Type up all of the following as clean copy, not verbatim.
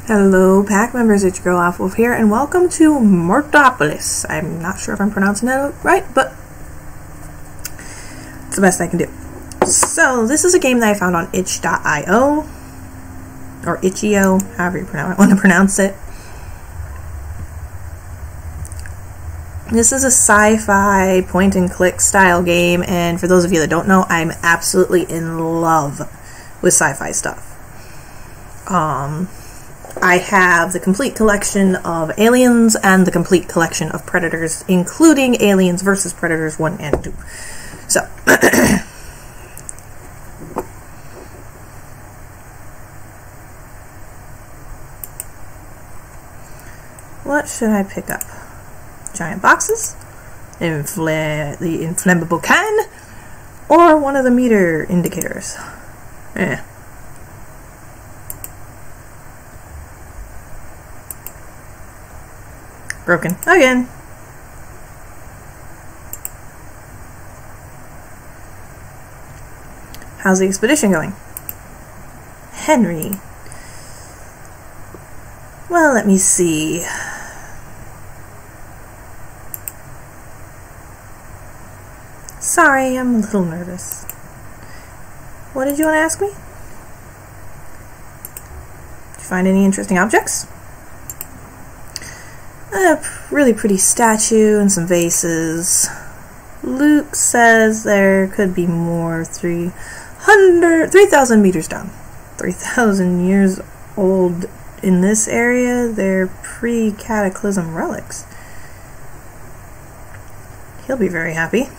Hello, pack members, it's your girl Wolf here, and welcome to Mutropolis. I'm not sure if I'm pronouncing that right, but it's the best I can do. So, this is a game that I found on itch.io, or itch.io, however you want to pronounce it. This is a sci-fi point-and-click style game, and for those of you that don't know, I'm absolutely in love with sci-fi stuff. I have the complete collection of Aliens and the complete collection of Predators, including Aliens vs. Predators 1 and 2. So, what should I pick up? Giant boxes? The inflammable can? Or one of the meter indicators? Broken again. How's the expedition going? Henry. Well, let me see. Sorry, I'm a little nervous. What did you want to ask me? Did you find any interesting objects? A really pretty statue and some vases. Luke says there could be more. 3,000 meters down. 3,000 years old in this area. They're pre-cataclysm relics. He'll be very happy.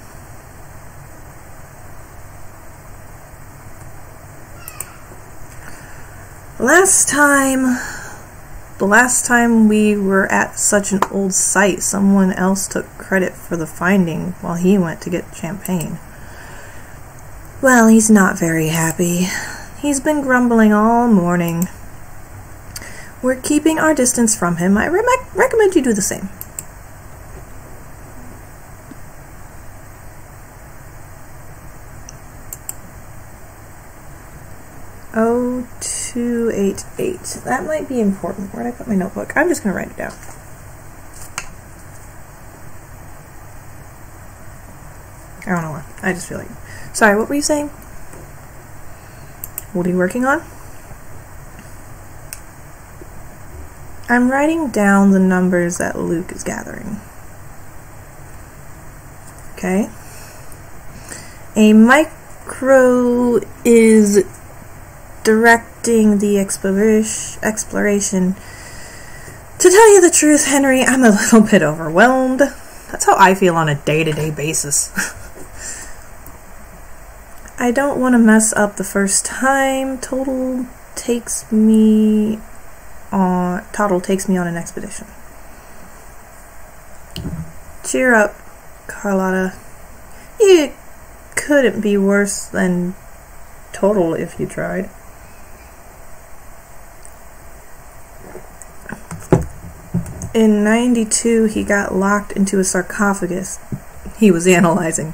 The last time we were at such an old site, someone else took credit for the finding while he went to get champagne. Well, he's not very happy. He's been grumbling all morning. We're keeping our distance from him. I recommend you do the same. Oh, 288. That might be important. Where'd I put my notebook? I'm just going to write it down. I don't know why. I just feel like... Sorry, what were you saying? What are you working on? I'm writing down the numbers that Luke is gathering. Okay. A micro is directing the exploration. To tell you the truth, Henry, I'm a little bit overwhelmed. That's how I feel on a day-to-day basis. I don't want to mess up the first time. Total takes me on an expedition. Cheer up, Carlotta. It couldn't be worse than Total if you tried. In 92, he got locked into a sarcophagus he was analyzing.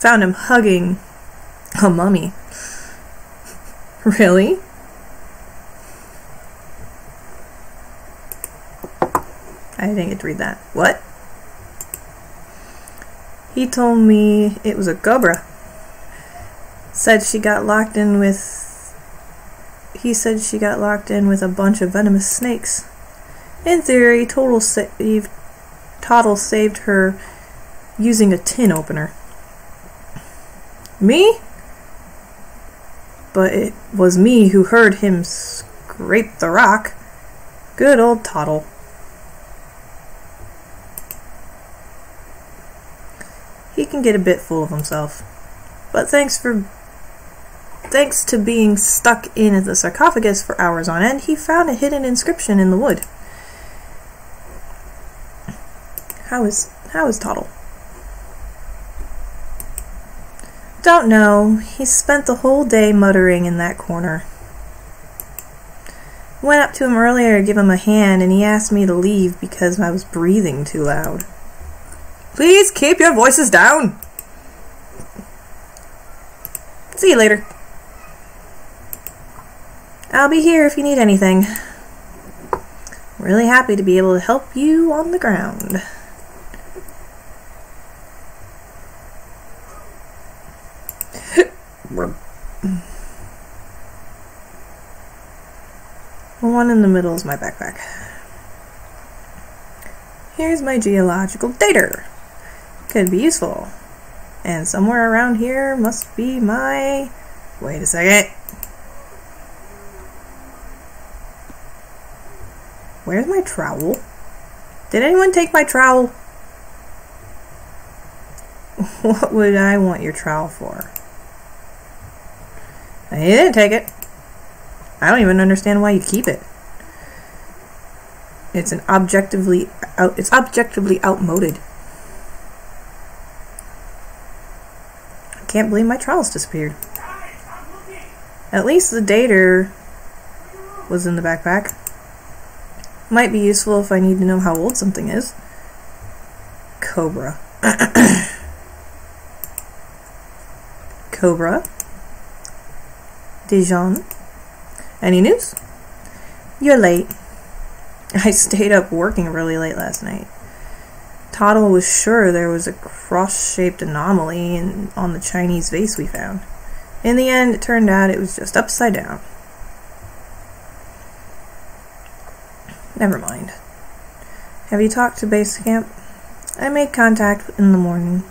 Found him hugging a mummy. Really? I didn't get to read that. What? He told me it was a cobra. Said she got locked in with... He said she got locked in with a bunch of venomous snakes. In theory, Total saved her using a tin opener. Me? But it was me who heard him scrape the rock. Good old Toddle. He can get a bit full of himself. But thanks to being stuck in the sarcophagus for hours on end, he found a hidden inscription in the wood. How is Toddle? Don't know. He spent the whole day muttering in that corner. Went up to him earlier to give him a hand, and he asked me to leave because I was breathing too loud. Please keep your voices down! See you later. I'll be here if you need anything. Really happy to be able to help you on the ground. The one in the middle is my backpack. Here's my geological data. Could be useful. And somewhere around here must be my... Wait a second. Where's my trowel? Did anyone take my trowel? What would I want your trowel for? You didn't take it. I don't even understand why you keep it. It's objectively outmoded. I can't believe my trowel's disappeared. At least the data was in the backpack. Might be useful if I need to know how old something is. Cobra. Cobra. Dijon. Any news? You're late. I stayed up working really late last night. Toddle was sure there was a cross-shaped anomaly on the Chinese vase we found. In the end, it turned out it was just upside down. Never mind. Have you talked to base camp? I made contact in the morning.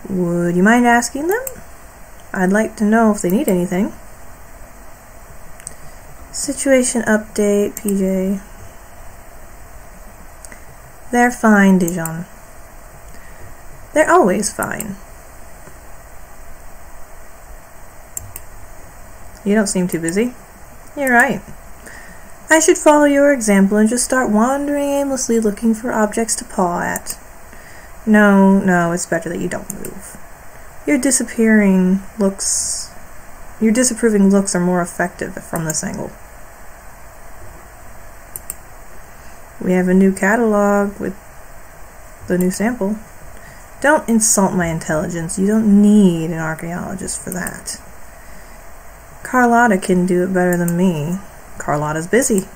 Would you mind asking them? I'd like to know if they need anything. Situation update, PJ. They're fine, Dijon. They're always fine. You don't seem too busy. You're right. I should follow your example and just start wandering aimlessly looking for objects to paw at. No, it's better that you don't move. Your disapproving looks are more effective from this angle. We have a new catalog with the new sample. Don't insult my intelligence. You don't need an archaeologist for that. Carlotta can do it better than me. Carlotta's busy.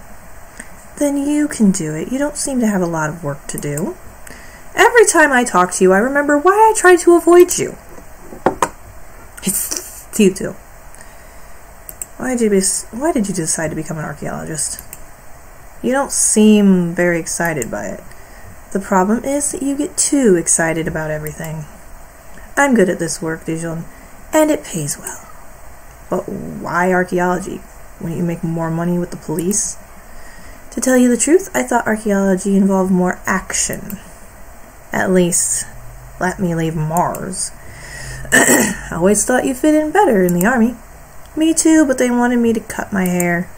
Then you can do it. You don't seem to have a lot of work to do. Every time I talk to you, I remember why I tried to avoid you. It's you two. Why did you decide to become an archaeologist? You don't seem very excited by it. The problem is that you get too excited about everything. I'm good at this work, Dijon, and it pays well. But why archaeology? Wouldn't you make more money with the police? To tell you the truth, I thought archaeology involved more action. At least, let me leave Mars. I always thought you fit in better in the army. Me too, but they wanted me to cut my hair.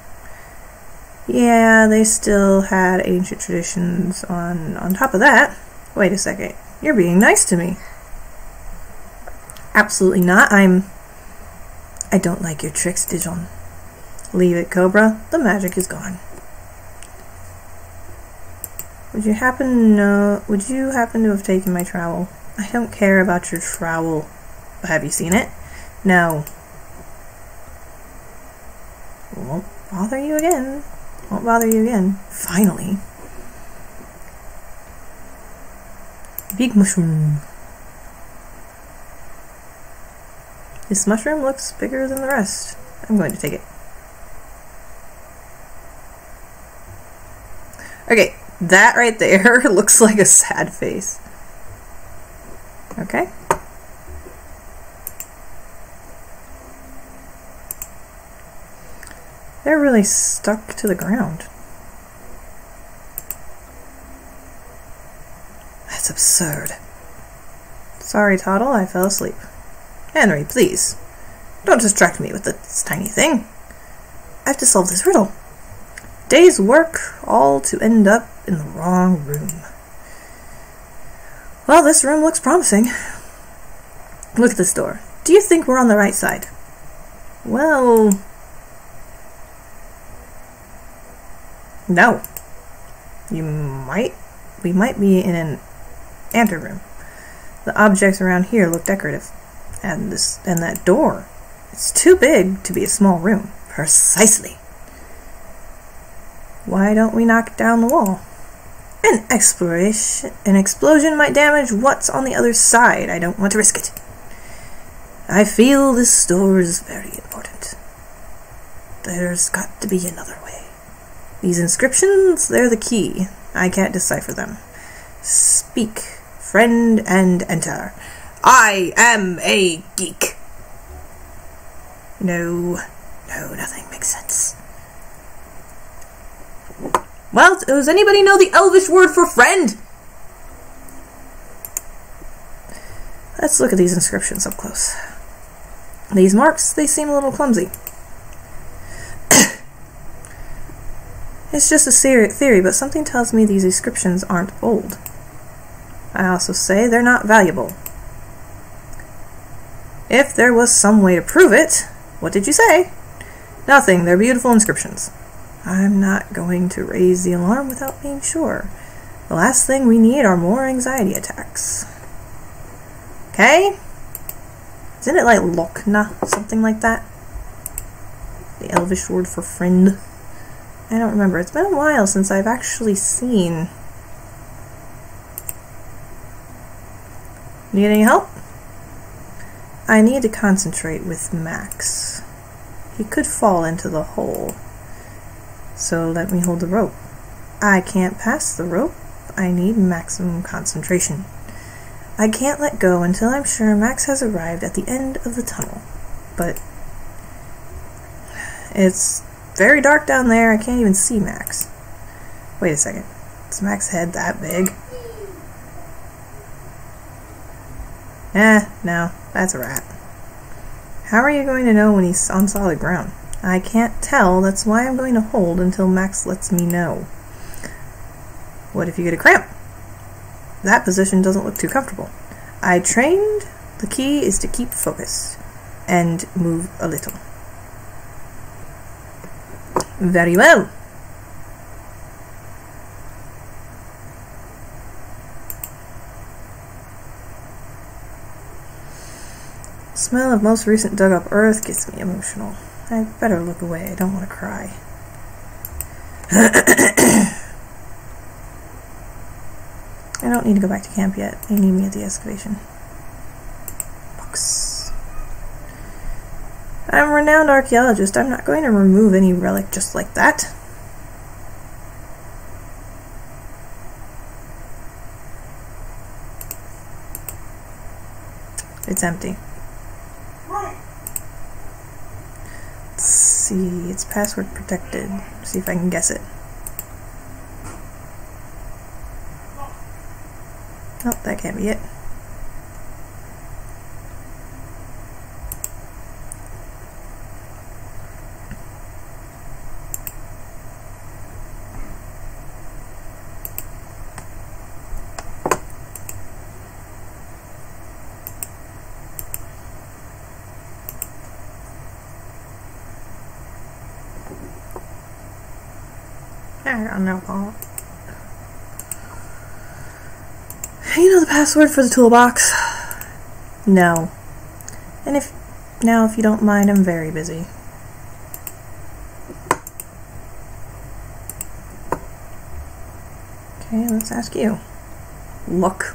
Yeah, they still had ancient traditions on top of that. Wait a second. You're being nice to me. Absolutely not. I don't like your tricks, Dijon. Leave it, Cobra. The magic is gone. Would you happen to have taken my trowel? I don't care about your trowel. Have you seen it? No. Won't bother you again. Won't bother you again. Finally. Big mushroom. This mushroom looks bigger than the rest. I'm going to take it. Okay, that right there looks like a sad face. Okay. They're really stuck to the ground. That's absurd. Sorry, Toddle, I fell asleep. Henry, please. Don't distract me with this tiny thing. I have to solve this riddle. Day's work, all to end up in the wrong room. Well, this room looks promising. Look at this door. Do you think we're on the right side? Well... no. We might be in an anteroom. The objects around here look decorative. And that door It's too big to be a small room. Precisely. Why don't we knock down the wall? An explosion might damage what's on the other side. I don't want to risk it. I feel this door is very important. There's got to be another way. These inscriptions, they're the key. I can't decipher them. Speak, friend, and enter. I am a geek. No, nothing makes sense. Well, does anybody know the Elvish word for friend? Let's look at these inscriptions up close. These marks, they seem a little clumsy. It's just a theory, but something tells me these inscriptions aren't old. I also say they're not valuable. If there was some way to prove it, what did you say? Nothing, they're beautiful inscriptions. I'm not going to raise the alarm without being sure. The last thing we need are more anxiety attacks. Okay? Isn't it like Lokna? Something like that? The Elvish word for friend. I don't remember. It's been a while since I've actually seen. Need any help? I need to concentrate with Max. He could fall into the hole. So let me hold the rope. I can't pass the rope. I need maximum concentration. I can't let go until I'm sure Max has arrived at the end of the tunnel. But it's very dark down there. I can't even see Max. Wait a second. Is Max's head that big? No. That's a rat. How are you going to know when he's on solid ground? I can't tell. That's why I'm going to hold until Max lets me know. What if you get a cramp? That position doesn't look too comfortable. I trained. The key is to keep focused and move a little. Very well. The smell of most recent dug up earth gets me emotional. I better look away. I don't want to cry. I don't need to go back to camp yet. They need me at the excavation. Books. I'm a renowned archaeologist. I'm not going to remove any relic just like that. It's empty. Let's see. It's password protected. See if I can guess it. Oh, that can't be it. I don't know. You know the password for the toolbox? No. And if you don't mind, I'm very busy. Okay, let's ask you. Look.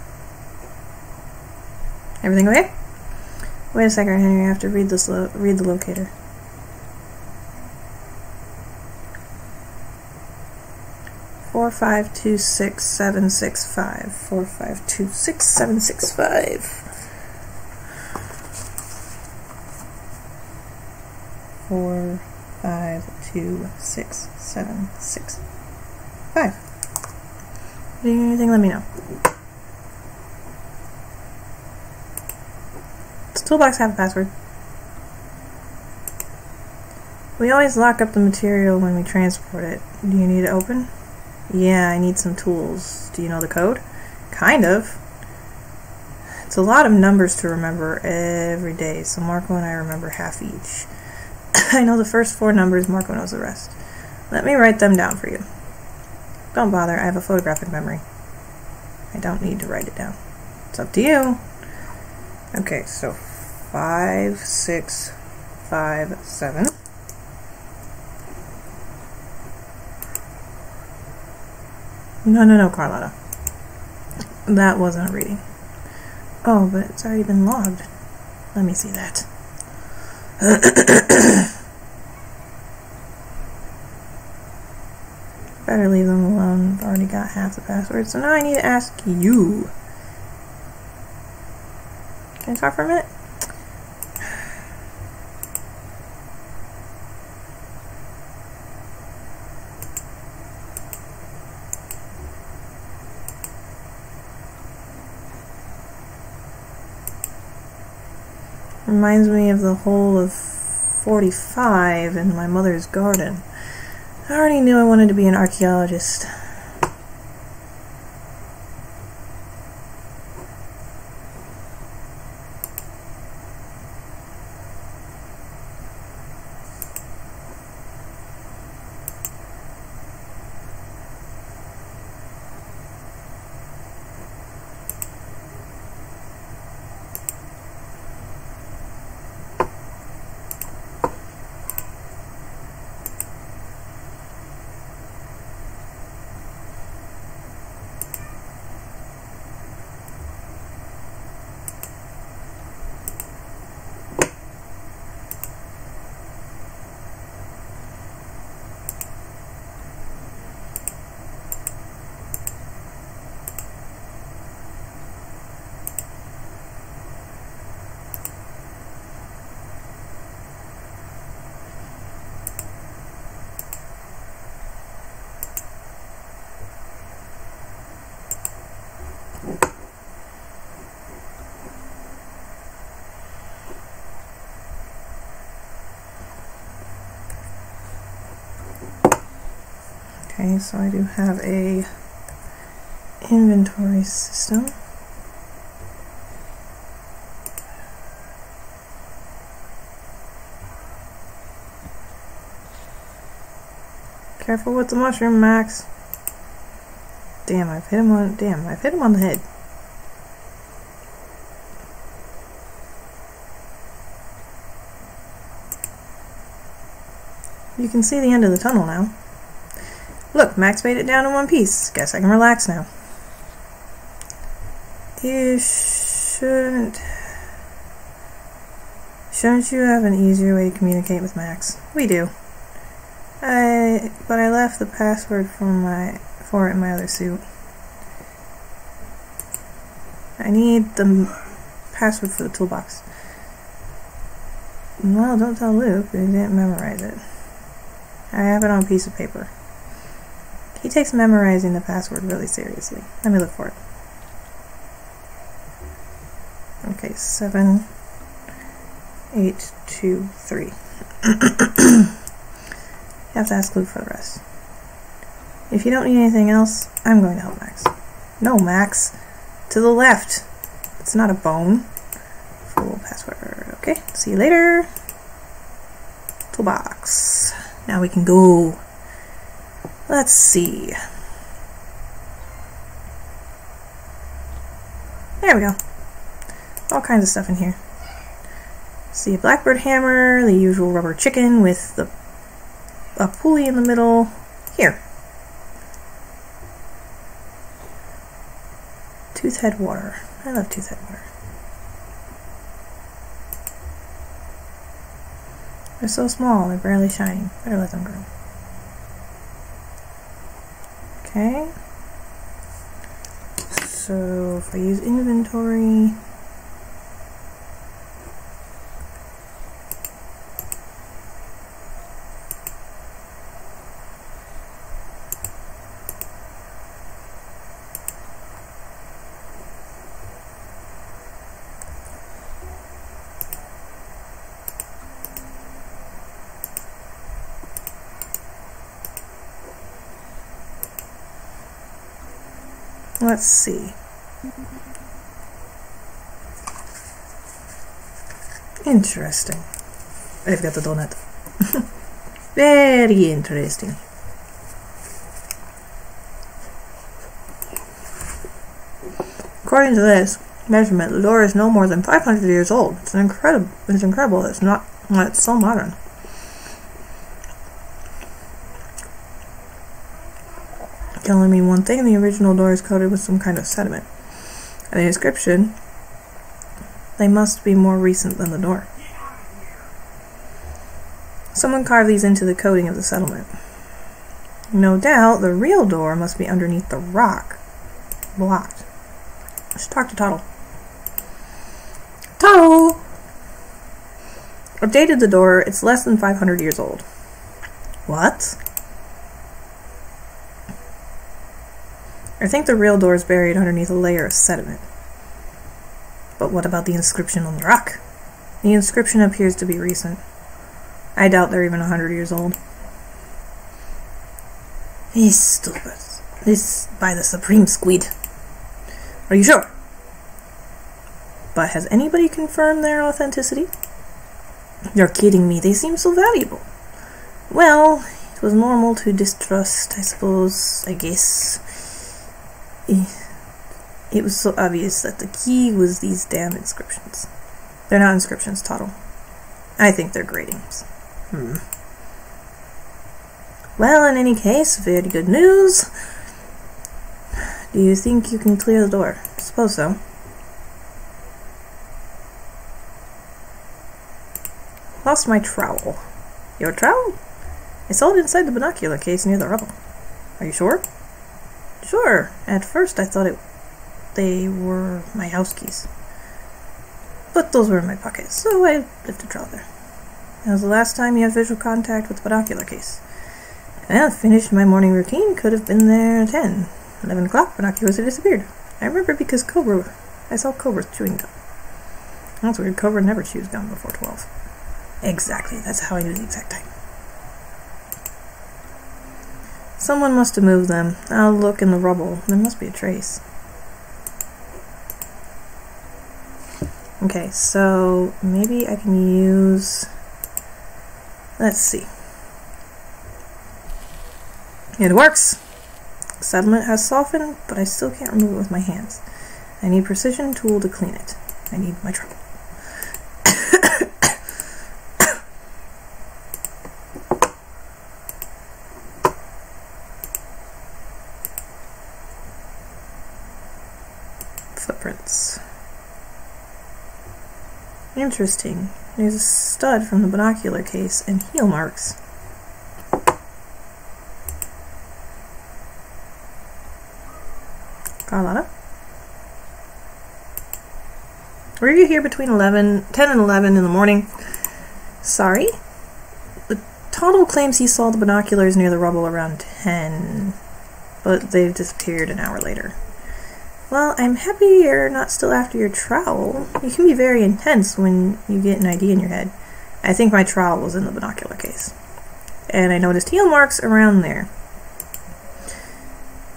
Everything okay? Wait a second, Henry. I have to read this. Read the locator. 4526765. 4526765. 4526765. If you need anything, let me know. Does toolbox have a password? We always lock up the material when we transport it. Do you need it open? Yeah, I need some tools. Do you know the code? Kind of. It's a lot of numbers to remember every day, so Marco and I remember half each. I know the first 4 numbers, Marco knows the rest. Let me write them down for you. Don't bother, I have a photographic memory. I don't need to write it down. It's up to you. Okay, so 5, 6, 5, 7. No, Carlotta. That wasn't a reading. Oh, but it's already been logged. Let me see that. Better leave them alone. I've already got half the password. So now I need to ask you. Can I talk for a minute? Reminds me of the hole of 45 in my mother's garden. I already knew I wanted to be an archaeologist. Okay, so I do have a inventory system. Careful with the mushroom, Max. Damn, I've hit him on the head. You can see the end of the tunnel now. Look, Max made it down in one piece. Guess I can relax now. You shouldn't you have an easier way to communicate with Max? We do. But I left the password for it in my other suit. I need the password for the toolbox. Well, don't tell Luke. I didn't memorize it. I have it on a piece of paper. He takes memorizing the password really seriously. Let me look for it. Okay, 7, 8, 2, 3. You have to ask Luke for the rest. If you don't need anything else, I'm going to help Max. No, Max. To the left. It's not a bone. Full password. Okay, see you later. Toolbox. Now we can go. Let's see. There we go. All kinds of stuff in here. See a blackbird hammer, the usual rubber chicken with a pulley in the middle. Here. Toothhead water. I love toothhead water. They're so small, they're barely shining. Better let them grow. Okay. So if I use inventory, let's see. Interesting. I've got the donut. Very interesting. According to this measurement, the door is no more than 500 years old. It's incredible. It's incredible. It's not Well, it's so modern. Telling me one thing, the original door is coated with some kind of sediment. And the inscription, they must be more recent than the door. Someone carved these into the coating of the settlement. No doubt the real door must be underneath the rock. Blocked. I should talk to Tuttle. Tuttle! Updated the door. It's less than 500 years old. What? I think the real door is buried underneath a layer of sediment. But what about the inscription on the rock? The inscription appears to be recent. I doubt they're even 100 years old. He's stupid. This by the Supreme Squid. Are you sure? But has anybody confirmed their authenticity? You're kidding me. They seem so valuable. Well, it was normal to distrust, I suppose, I guess. It was so obvious that the key was these damn inscriptions. They're not inscriptions, Tuttle. I think they're gratings. Well, in any case, very good news. Do you think you can clear the door? I suppose so. Lost my trowel. Your trowel? I saw it inside the binocular case near the rubble. Are you sure? Sure. At first I thought they were my house keys. But those were in my pocket, so I left the trowel there. That was the last time you had visual contact with the binocular case. Well, finished my morning routine. Could have been there at 10. 11 o'clock, binoculars had disappeared. I remember because I saw Cobra chewing gum. That's weird. Cobra never chews gum before 12. Exactly. That's how I knew the exact time. Someone must have moved them. I'll look in the rubble. There must be a trace. Okay, so maybe I can use... Let's see. It works! Settlement has softened, but I still can't remove it with my hands. I need a precision tool to clean it. I need my trowel. Footprints. Interesting. There's a stud from the binocular case and heel marks. Carlotta? Were you here between 10 and 11 in the morning? Sorry? The Tuttle claims he saw the binoculars near the rubble around 10, but they've disappeared an hour later. Well, I'm happy you're not still after your trowel. You can be very intense when you get an idea in your head. I think my trowel was in the binocular case. And I noticed heel marks around there.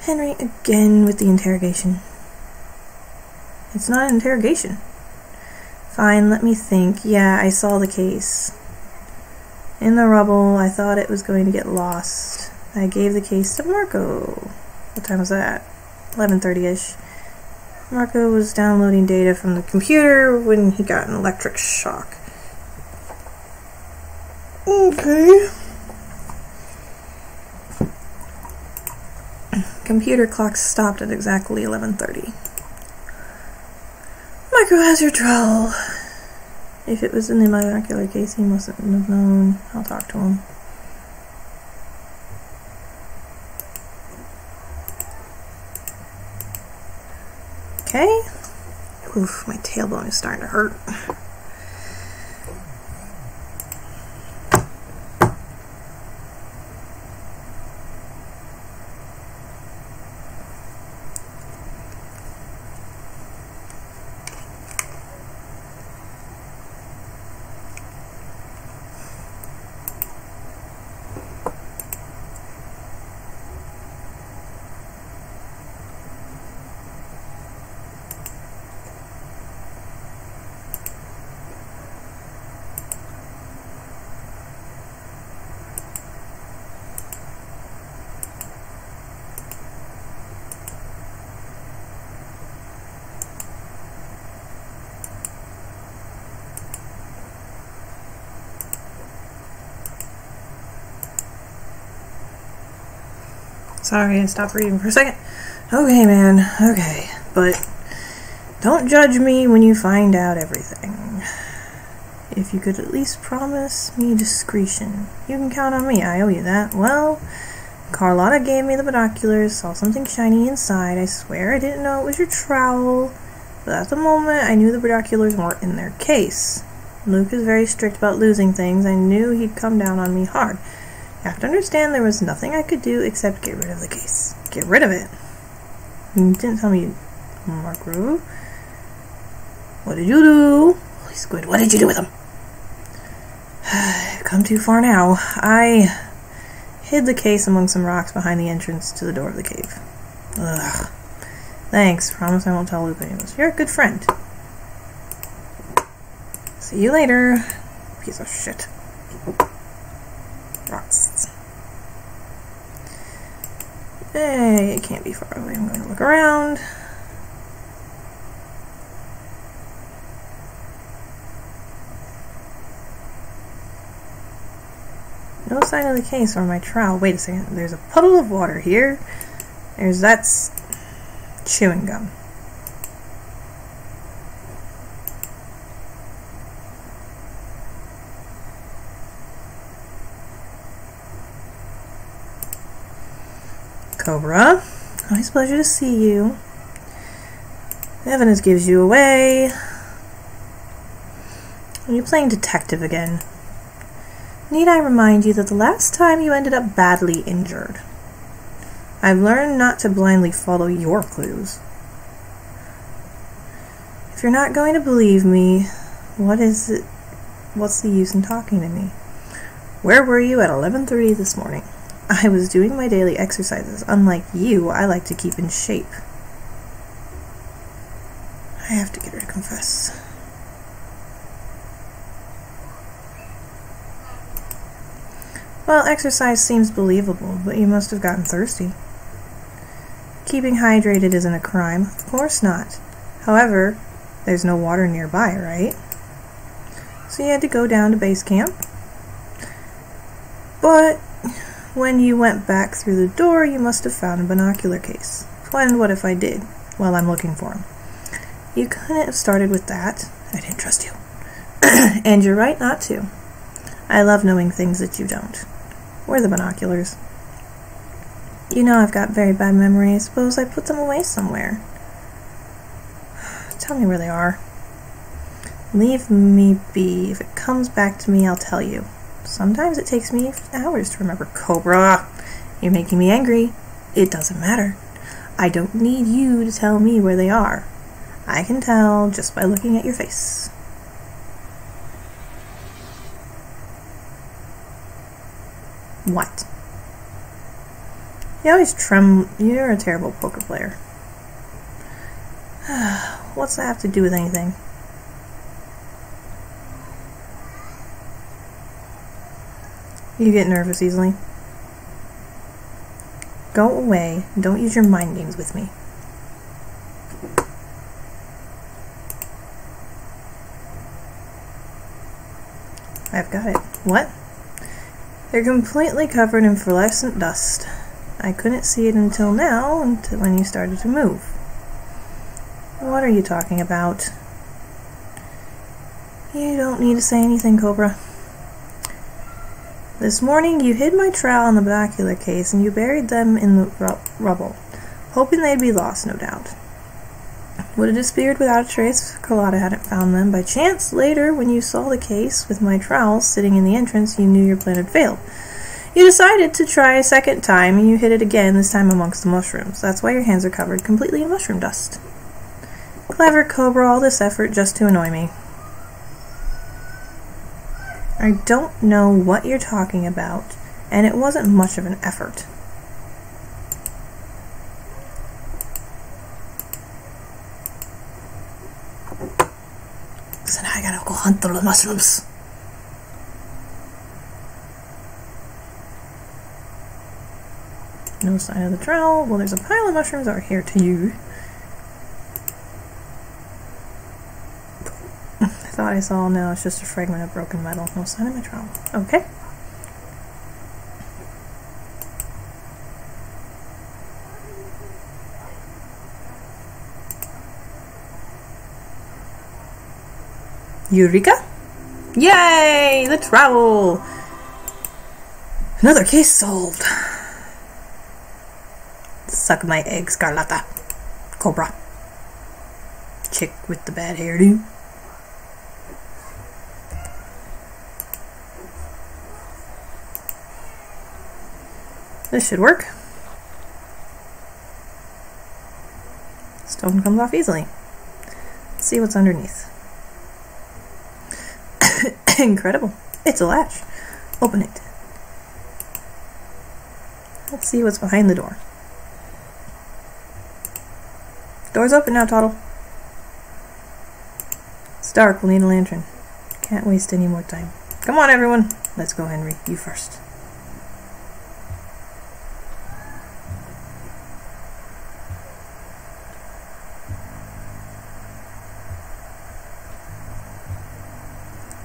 Henry, again with the interrogation. It's not an interrogation. Fine, let me think. Yeah, I saw the case. In the rubble, I thought it was going to get lost. I gave the case to Marco. What time was that? 11:30-ish. Marco was downloading data from the computer when he got an electric shock. Okay. Computer clock stopped at exactly 11:30. Marco has your trowel. If it was in the binocular case, he mustn't have known. I'll talk to him. Okay. Oof, my tailbone is starting to hurt. Sorry, I stopped reading for a second. Okay, man. Okay. But don't judge me when you find out everything. If you could at least promise me discretion. You can count on me. I owe you that. Well, Carlotta gave me the binoculars, saw something shiny inside. I swear I didn't know it was your trowel. But at the moment, I knew the binoculars weren't in their case. Luke is very strict about losing things. I knew he'd come down on me hard. You have to understand there was nothing I could do except get rid of the case. Get rid of it. You didn't tell me, Margaret. What did you do? Holy squid, what did you do with them? I've come too far now. I hid the case among some rocks behind the entrance to the door of the cave. Ugh. Thanks. Promise I won't tell Luke any of this. You're a good friend. See you later. Piece of shit. Rocks. Hey, it can't be far away. I'm going to look around. No sign of the case or my trowel. Wait a second. There's a puddle of water here. That's chewing gum. Cobra, always a pleasure to see you. Evidence gives you away. Are you playing detective again? Need I remind you that the last time you ended up badly injured? I've learned not to blindly follow your clues. If you're not going to believe me, what's the use in talking to me? Where were you at 11:30 this morning? I was doing my daily exercises. Unlike you, I like to keep in shape. I have to get her to confess. Well, exercise seems believable, but you must have gotten thirsty. Keeping hydrated isn't a crime. Of course not. However, there's no water nearby, right? So you had to go down to base camp. But when you went back through the door, you must have found a binocular case. And what if I did? Well, I'm looking for him. You couldn't have started with that. I didn't trust you. And you're right not to. I love knowing things that you don't. Where are the binoculars? You know I've got very bad memory. I suppose I put them away somewhere. Tell me where they are. Leave me be. If it comes back to me, I'll tell you. Sometimes it takes me hours to remember. Cobra, you're making me angry. It doesn't matter. I don't need you to tell me where they are. I can tell just by looking at your face. What? You always You're a terrible poker player. What's that have to do with anything? You get nervous easily. Go away. Don't use your mind games with me. I've got it. What? They're completely covered in fluorescent dust. I couldn't see it until now, until when you started to move. What are you talking about? You don't need to say anything, Cobra. This morning you hid my trowel in the binocular case and you buried them in the rubble, hoping they'd be lost, no doubt. Would have disappeared without a trace if Carlotta hadn't found them. By chance, later, when you saw the case with my trowel sitting in the entrance, you knew your plan had failed. You decided to try a second time, and you hid it again, this time amongst the mushrooms. That's why your hands are covered completely in mushroom dust. Clever, Cobra, all this effort just to annoy me. I don't know what you're talking about, and it wasn't much of an effort. So now I gotta go hunt the mushrooms. No sign of the trowel. Well, there's a pile of mushrooms over here to you. I thought I saw. No, it's just a fragment of broken metal. No sign of my trowel. Okay. Eureka! Yay! The trowel! Another case solved. Suck my eggs, Carlotta. Cobra. Chick with the bad hairdo. This should work. Stone comes off easily. Let's see what's underneath. Incredible. It's a latch. Open it. Let's see what's behind the door. Door's open now, Toddle. It's dark. We'll need a lantern. Can't waste any more time. Come on, everyone. Let's go, Henry. You first.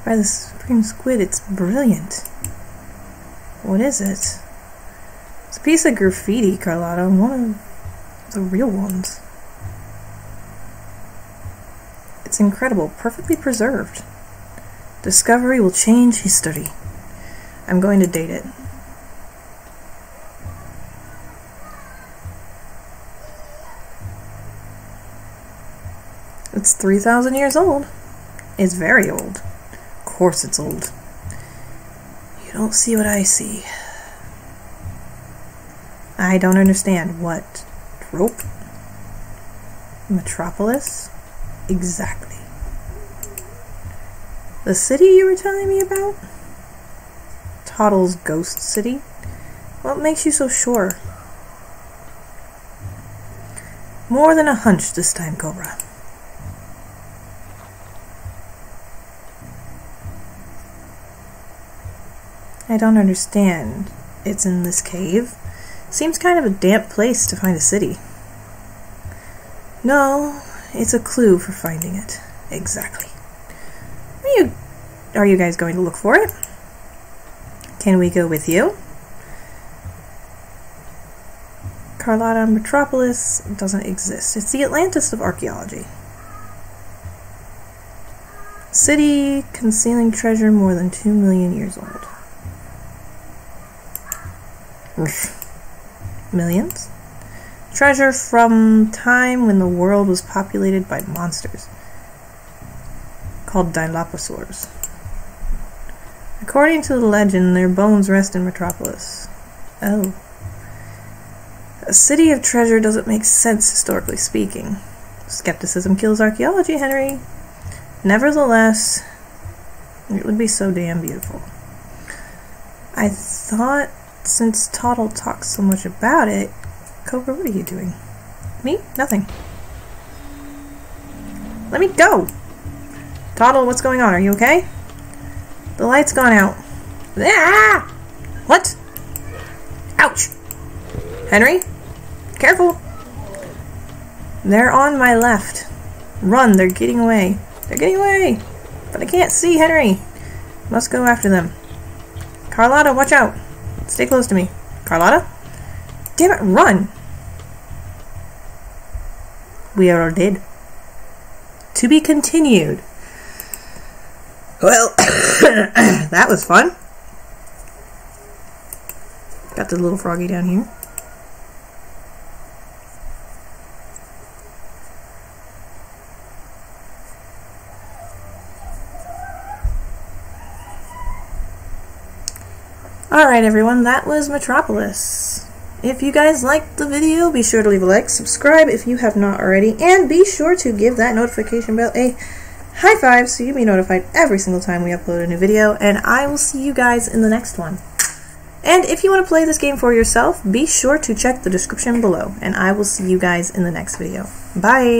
By the supreme squid, it's brilliant. What is it? It's a piece of graffiti, Carlotta. One of the real ones. It's incredible, perfectly preserved. Discovery will change history. I'm going to date it. It's 3,000 years old. It's very old. Of course it's old. You don't see what I see. I don't understand. What? Trope? Mutropolis? Exactly. The city you were telling me about? Toddle's ghost city? What makes you so sure? More than a hunch this time, Cobra. I don't understand. It's in this cave. Seems kind of a damp place to find a city. No, it's a clue for finding it. Exactly. Are you guys going to look for it? Can we go with you? Carlotta, Mutropolis doesn't exist. It's the Atlantis of archaeology. City concealing treasure more than 2 million years old. Millions? Treasure from time when the world was populated by monsters called Dilophosaurs. According to the legend, their bones rest in Mutropolis. Oh. A city of treasure doesn't make sense historically speaking. Skepticism kills archaeology, Henry. Nevertheless, it would be so damn beautiful. I thought, since Toddle talks so much about it, Cobra, what are you doing? Me? Nothing. Let me go! Toddle, what's going on? Are you okay? The light's gone out. Ah! What? Ouch! Henry? Careful! They're on my left. Run, they're getting away. They're getting away! But I can't see Henry. Must go after them. Carlotta, watch out! Stay close to me. Carlotta? Damn it, run! We are all dead. To be continued. Well, that was fun. Got the little froggy down here. Alright everyone, that was Mutropolis. If you guys liked the video, be sure to leave a like, subscribe if you have not already, and be sure to give that notification bell a high five so you'll be notified every single time we upload a new video, and I will see you guys in the next one. And if you want to play this game for yourself, be sure to check the description below, and I will see you guys in the next video. Bye!